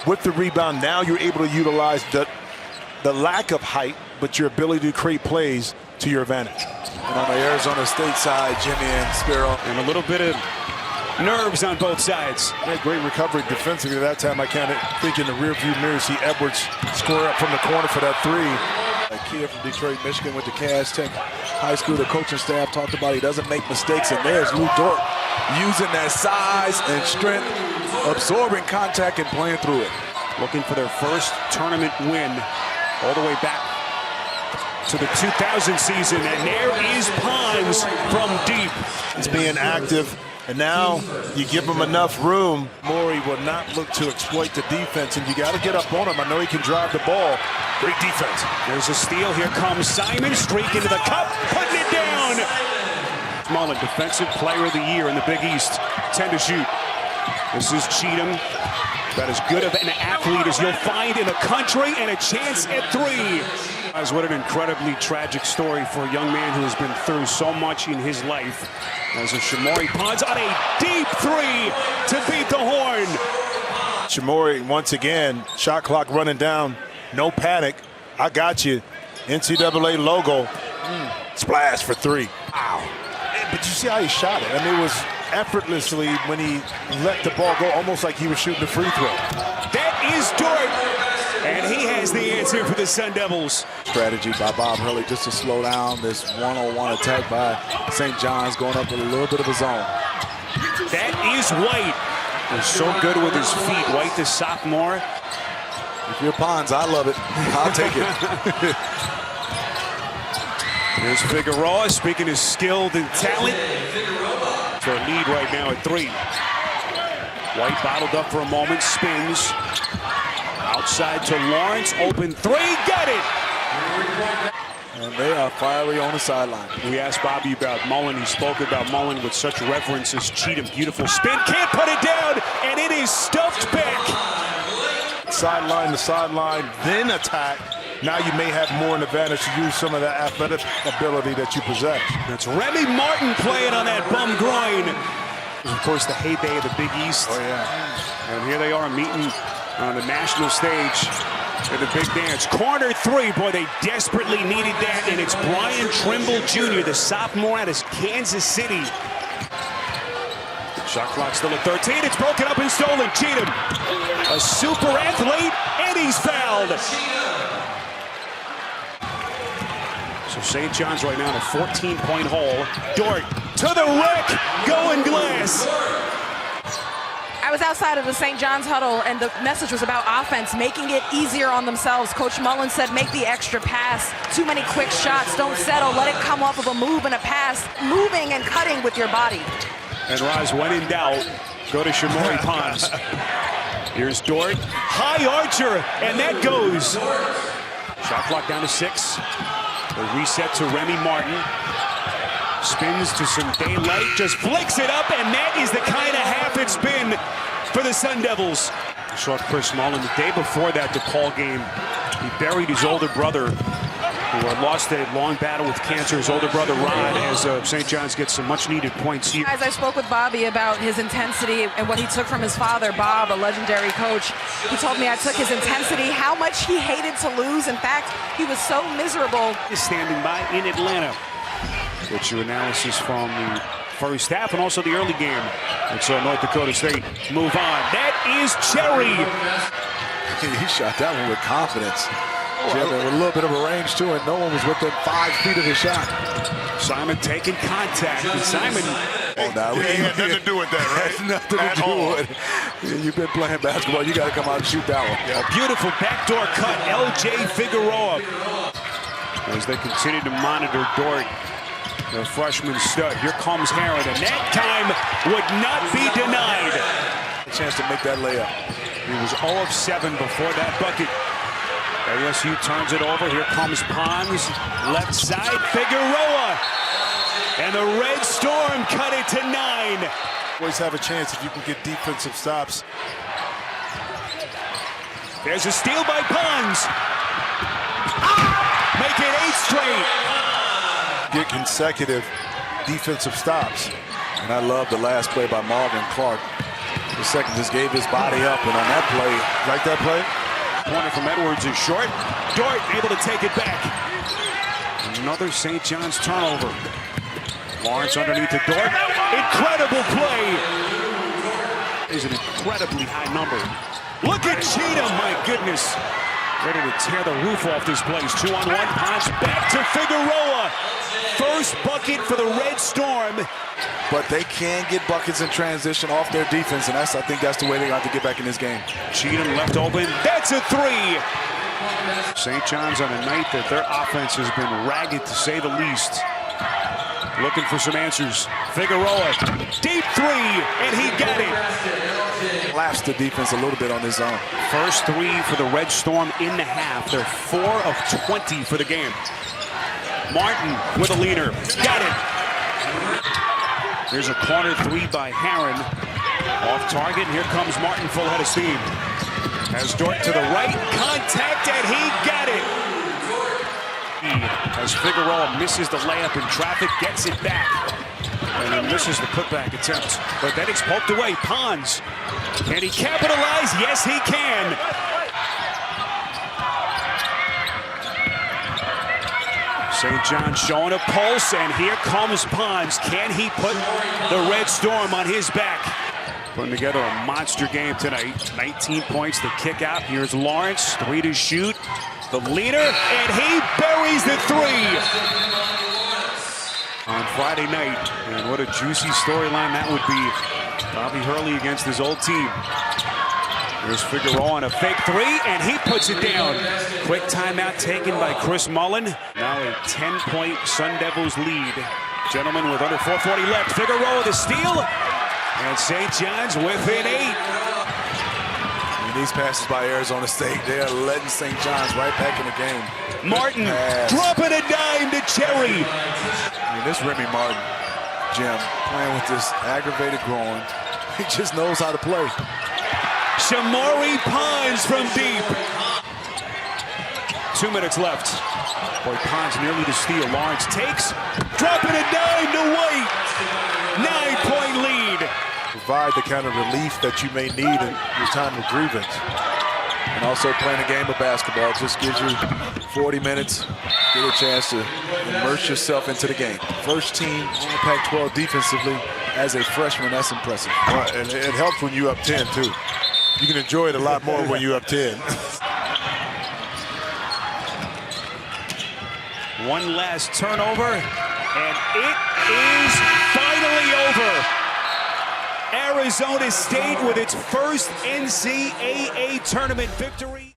with the rebound. Now you're able to utilize the lack of height, but your ability to create plays to your advantage. And on the Arizona State side, Jimmy and Spiro. And a little bit of nerves on both sides. Yeah, great recovery defensively. That time I kind of think in the rearview mirror see Edwards score up from the corner for that three. A kid from Detroit, Michigan with the Cass Tech High School. The coaching staff talked about he doesn't make mistakes. And there's Lou Dort using that size and strength, absorbing contact and playing through it. Looking for their first tournament win all the way back to the 2000 season. And there is Pons from deep. It's being active. And now you give him enough room. Morey will not look to exploit the defense, and you got to get up on him. I know he can drive the ball. Great defense. There's a steal. Here comes Simon, streak into the cup, putting it down. Mullen, Defensive Player of the Year in the Big East. 10 to shoot. This is Cheatham. About as good of an athlete as you'll find in the country, and a chance at three. Guys, what an incredibly tragic story for a young man who has been through so much in his life. As a Shamorie Ponds on a deep three to beat the horn. Shamorie, once again, shot clock running down. No panic. I got you. NCAA logo. Splash for three. Wow. But you see how he shot it. I mean, it was effortlessly when he let the ball go, almost like he was shooting a free throw. That is Dort, and he has the answer for the Sun Devils. Strategy by Bob Hurley just to slow down this one-on-one attack by St. John's, going up with a little bit of a zone. That is White. He's so good with his feet. White, the sophomore. If you're Pons, I love it. I'll take it. There's Figueroa, speaking of skilled and talent. For a lead right now at three. White bottled up for a moment, spins. Outside to Lawrence, open three, got it! And they are fiery on the sideline. We asked Bobby about Mullen. He spoke about Mullen with such reverence as Cheatham. Beautiful spin, can't put it down, and it is stuffed back. Sideline to sideline, then attack. Now you may have more an advantage to use some of that athletic ability that you possess. That's Remy Martin playing on that bum groin. Of course, the heyday of the Big East. Oh, yeah. And here they are meeting on the national stage in the big dance. Corner three. Boy, they desperately needed that. And it's Brian Trimble Jr., the sophomore out of Kansas City. Shot clock still at 13. It's broken up and stolen. Cheatham, a super athlete, and he's fouled. So St. John's right now in a 14-point hole. Dort to the rack, going glass. I was outside of the St. John's huddle, and the message was about offense, making it easier on themselves. Coach Mullen said, make the extra pass. Too many quick shots. Don't settle. Let it come off of a move and a pass. Moving and cutting with your body. And Roz, when in doubt, go to Shamorie Ponds. Here's Dort. High archer, and that goes. Shot clock down to 6. The reset to Remy Martin. Spins to some daylight, just flicks it up, and that is the kind of half it's been for the Sun Devils. Saw Chris Mullen the day before that DePaul game. He buried his older brother, who lost a long battle with cancer. His older brother Rod, as St. John's gets some much-needed points here. Guys, I spoke with Bobby about his intensity and what he took from his father, Bob, a legendary coach. He told me I took his intensity, how much he hated to lose. In fact, he was so miserable. Is standing by in Atlanta. Get your analysis from the first half and also the early game. And so North Dakota State move on. That is Cherry. He shot that one with confidence. With a little bit of a range to it. No one was within 5 feet of his shot. Simon taking contact. And Simon. Oh, now he had nothing to do with that, right? Has nothing to do with it. You've been playing basketball. You got to come out and shoot that one. A beautiful backdoor cut. L.J. Figueroa. As they continue to monitor Dort, the freshman stud. Here comes Herron, and that time would not be denied. A chance to make that layup. He was 0 of 7 before that bucket. ASU turns it over. Here comes Pons. Left side, Figueroa. And the Red Storm cut it to 9. Always have a chance if you can get defensive stops. There's a steal by Pons. Make it 8 straight. Get consecutive defensive stops. And I love the last play by Marvin Clark. The second just gave his body up, and on that play, Like that play? Corner from Edwards is short. Dort able to take it back. Another St. John's turnover. Lawrence underneath the Dort. Incredible play. Is an incredibly high number. Look at Cheatham, my goodness. Ready to tear the roof off this place. 2-on-1, Pons back to Figueroa. First bucket for the Red Storm. but they can get buckets in transition off their defense, and I think that's the way they got to get back in this game. Cheatham left open. That's a three. St. John's on a night that their offense has been ragged, to say the least. Looking for some answers. Figueroa, deep three, and he got it. Collapsed the defense a little bit on his own. First three for the Red Storm in the half. They're 4 of 20 for the game. Martin with a leaner. Got it. There's a corner three by Herron. Off target, and here comes Martin full head of steam. Has Dort to the right. Contact, and he got it. As Figueroa misses the layup in traffic, gets it back. And then misses the putback attempt. But then it's poked away. Pons. Can he capitalize? Yes, he can. St. John showing a pulse, and here comes Pons. Can he put the Red Storm on his back? Putting together a monster game tonight. 19 points to kick out. Here's Lawrence, 3 to shoot. The leader, and he buries the three on Friday night. And what a juicy storyline that would be. Bobby Hurley against his old team. There's Figueroa on a fake three, and he puts it down. Quick timeout taken by Chris Mullen. Now a 10-point Sun Devils lead. Gentlemen, with under 4:40 left. Figueroa the steal, and St. John's within 8. These passes by Arizona State, they're letting St. John's right back in the game. Martin dropping a dime to Cherry. I mean, this Remy Martin, Jim, playing with this aggravated groin. He just knows how to play. Shamari Pons from deep. 2 minutes left. Boy, Pons nearly to steal. Lawrence takes, dropping a dime to White. 9-point lead. Provide the kind of relief that you may need in your time of grievance. And also playing a game of basketball just gives you 40 minutes, get a chance to immerse yourself into the game. First team on the Pac-12 defensively as a freshman, that's impressive. Well, and it helps when you're up 10, too. You can enjoy it a lot more when you're up 10. One last turnover, and it is finally over. Arizona State with its first NCAA tournament victory.